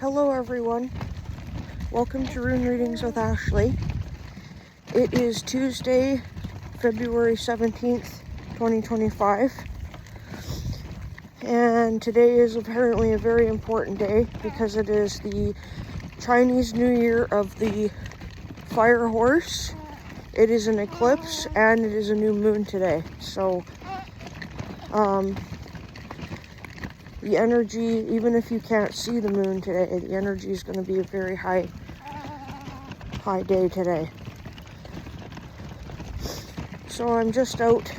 Hello everyone, welcome to Rune Readings with Ashley. It is Tuesday, February 17th, 2025, and today is apparently a very important day because it is the Chinese New Year of the Fire Horse. It is an eclipse and it is a new moon today, so the energy, even if you can't see the moon today, the energy is going to be a very high day today. So I'm just out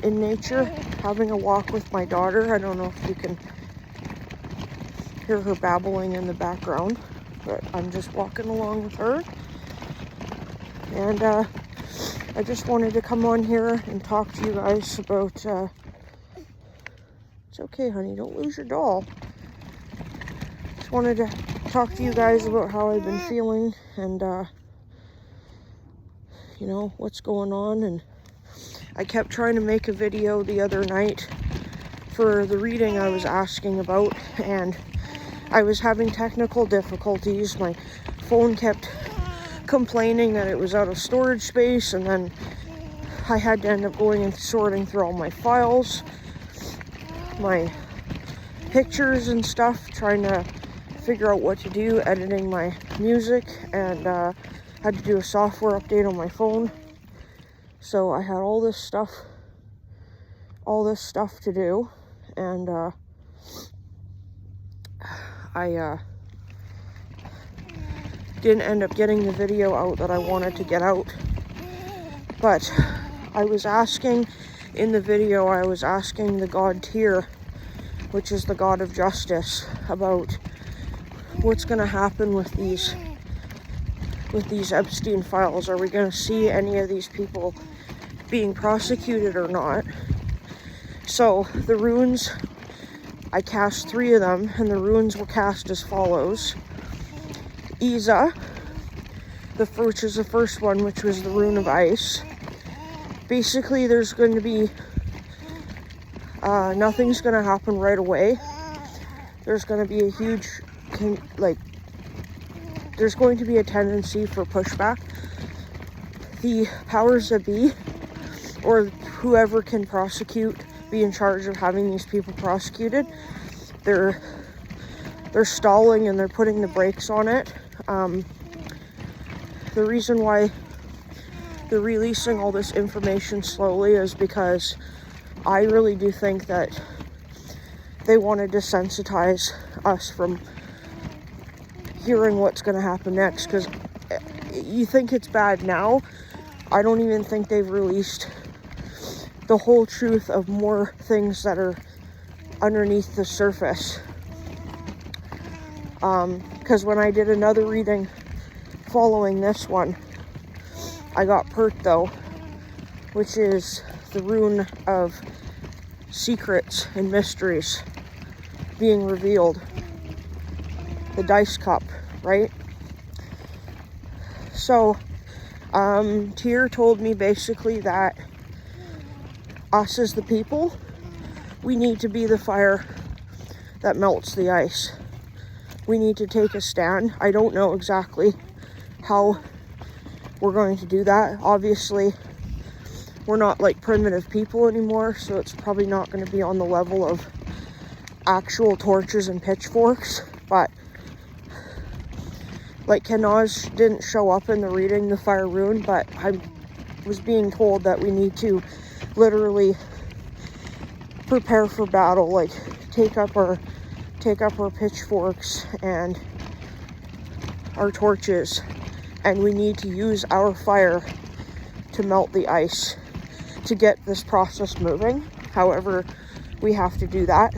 in nature having a walk with my daughter. I don't know if you can hear her babbling in the background, but I'm just walking along with her. And I just wanted to come on here and talk to you guys about it's okay, honey, don't lose your doll. Just wanted to talk to you guys about how I've been feeling and, you know, what's going on. And I kept trying to make a video the other night for the reading I was asking about, and I was having technical difficulties. My phone kept complaining that it was out of storage space, and then I had to end up going and sorting through all my files, my pictures and stuff, trying to figure out what to do, editing my music, and had to do a software update on my phone. So I had all this stuff to do, and I didn't end up getting the video out that I wanted to get out. But I was asking in the video, I was asking the god Tyr, which is the god of justice, about what's going to happen with these Epstein files. Are we going to see any of these people being prosecuted or not? So the runes, I cast 3 of them, and the runes were cast as follows. Iza, which is the first one, which was the rune of ice. Basically, there's going to be, nothing's going to happen right away. There's going to be a huge, there's going to be a tendency for pushback. The powers that be, or whoever can be in charge of having these people prosecuted, they're stalling and they're putting the brakes on it. The reason why they're releasing all this information slowly is because I really do think that they want to desensitize us from hearing what's going to happen next, because you think it's bad now. I don't even think they've released the whole truth of more things that are underneath the surface. Because when I did another reading following this one, I got Pert though, which is the rune of secrets and mysteries being revealed. The dice cup, right? So, Tyr told me basically that us as the people, we need to be the fire that melts the ice. We need to take a stand. I don't know exactly how we're going to do that. Obviously, we're not like primitive people anymore, so it's probably not going to be on the level of actual torches and pitchforks, but like Kenaz didn't show up in the reading, the fire rune, but I was being told that we need to literally prepare for battle, like take up our pitchforks and our torches, and we need to use our fire to melt the ice to get this process moving. However, we have to do that.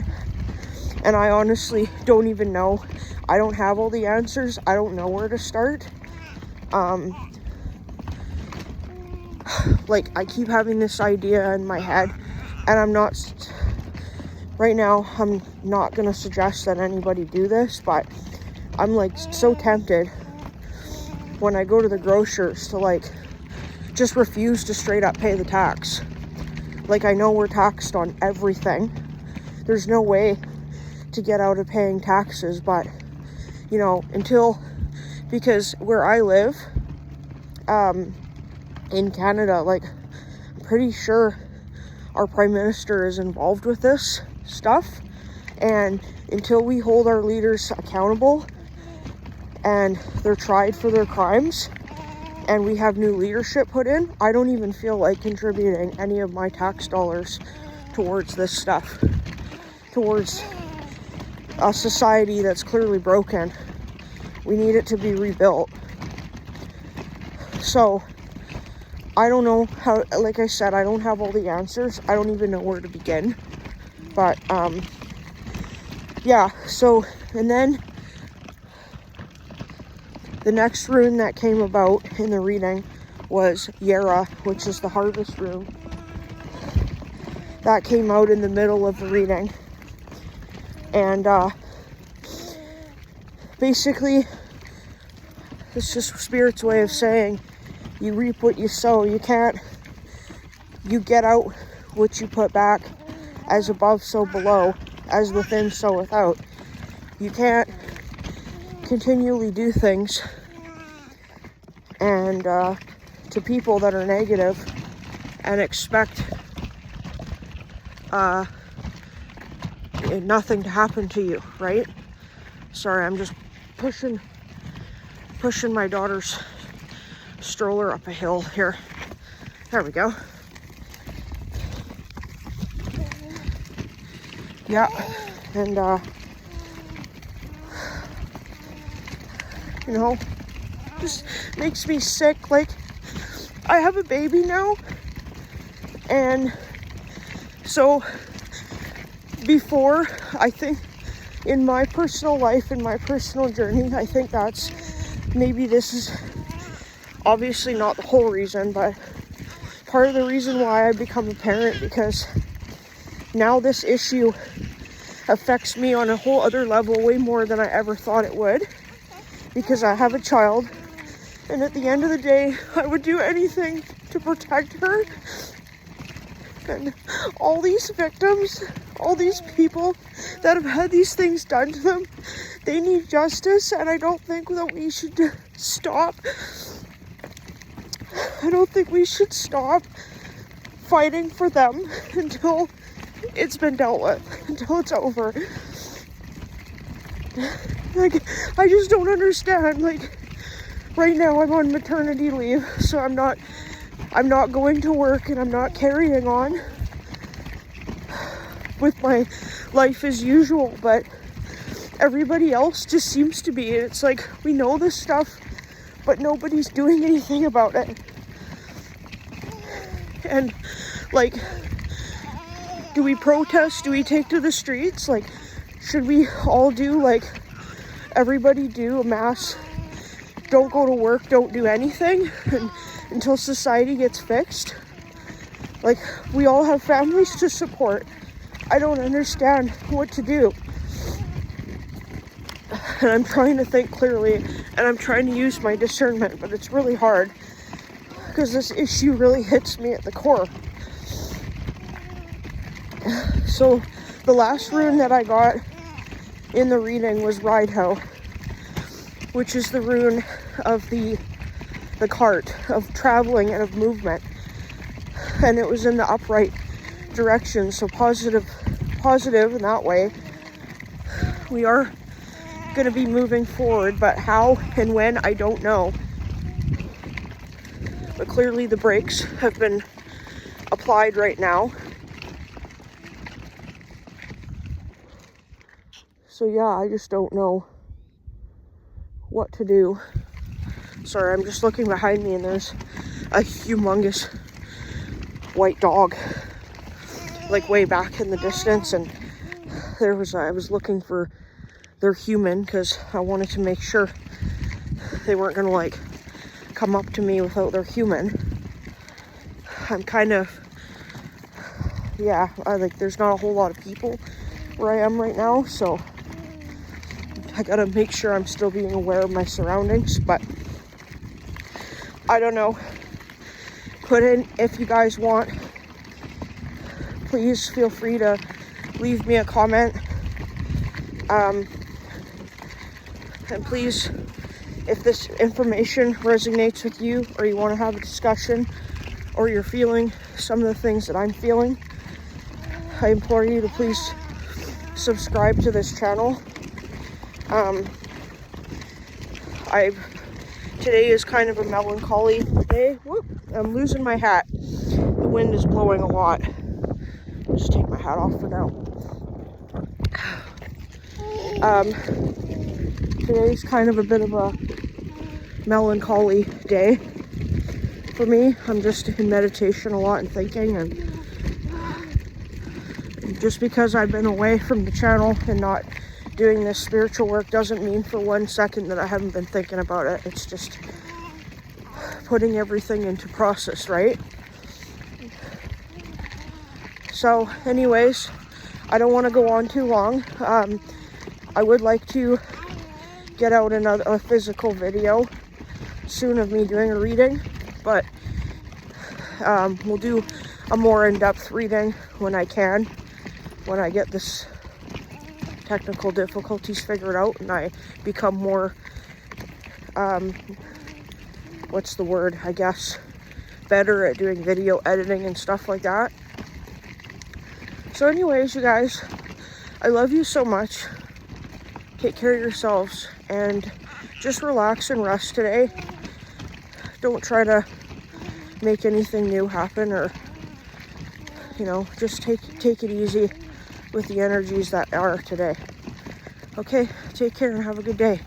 And I honestly don't even know. I don't have all the answers. I don't know where to start. Like, I keep having this idea in my head, and right now, I'm not going to suggest that anybody do this, but I'm like so tempted when I go to the grocers to like just refuse to straight up pay the tax. Like, I know we're taxed on everything. There's no way to get out of paying taxes, but you know, because where I live, in Canada, like, I'm pretty sure our Prime Minister is involved with this stuff, and until we hold our leaders accountable and they're tried for their crimes and we have new leadership put in, I don't even feel like contributing any of my tax dollars towards this stuff, towards a society that's clearly broken. We need it to be rebuilt. So I don't know how, like I said, I don't have all the answers. I don't even know where to begin. But yeah, so, and then the next rune that came about in the reading was Yera, which is the harvest rune. That came out in the middle of the reading. And basically, it's just Spirit's way of saying you reap what you sow. You get out what you put back, as above so below, as within so without. You can't continually do things and to people that are negative and expect nothing to happen to you, right? Sorry, I'm just pushing my daughter's stroller up a hill here. There we go. Yeah, and you know, just makes me sick. Like, I have a baby now, and so before, I think in my personal life, in my personal journey, I think that's, maybe this is obviously not the whole reason, but part of the reason why I become a parent, because now this issue affects me on a whole other level, way more than I ever thought it would, because I have a child, and at the end of the day, I would do anything to protect her. And all these victims, all these people that have had these things done to them, they need justice, and I don't think that we should stop. I don't think we should stop fighting for them until it's been dealt with, until it's over. Like, I just don't understand. Like, right now I'm on maternity leave, so I'm not going to work, and I'm not carrying on with my life as usual, but everybody else just seems to be. It's like, we know this stuff, but nobody's doing anything about it. And like, do we protest? Do we take to the streets? Like, should we all do, like, everybody do a mass, don't go to work, don't do anything until society gets fixed? Like, we all have families to support. I don't understand what to do. And I'm trying to think clearly, and I'm trying to use my discernment, but it's really hard, because this issue really hits me at the core. So the last rune that I got in the reading was Ridehouse, which is the rune of the cart, of traveling and of movement. And it was in the upright direction, so positive in that way. We are going to be moving forward, but how and when, I don't know. But clearly the brakes have been applied right now. So yeah, I just don't know what to do. Sorry, I'm just looking behind me, and there's a humongous white dog, like, way back in the distance, and I was looking for their human, because I wanted to make sure they weren't gonna, like, come up to me without their human. I'm kind of, yeah, there's not a whole lot of people where I am right now, so I gotta make sure I'm still being aware of my surroundings. But I don't know. Put in, if you guys want, please feel free to leave me a comment. And please, if this information resonates with you, or you want to have a discussion, or you're feeling some of the things that I'm feeling, I implore you to please subscribe to this channel. Today is kind of a melancholy day. Whoop, I'm losing my hat. The wind is blowing a lot. I'll just take my hat off for now. Today's kind of a bit of a melancholy day for me. I'm just in meditation a lot and thinking, and just because I've been away from the channel and not doing this spiritual work doesn't mean for 1 second that I haven't been thinking about it. It's just putting everything into process, right? So anyways, I don't want to go on too long. I would like to get out a physical video soon of me doing a reading, but we'll do a more in-depth reading when I can, when I get this technical difficulties figured out and I become more, what's the word, I guess, better at doing video editing and stuff like that. So anyways, you guys, I love you so much. Take care of yourselves and just relax and rest today. Don't try to make anything new happen, or, you know, just take it easy with the energies that are today. Okay, take care and have a good day.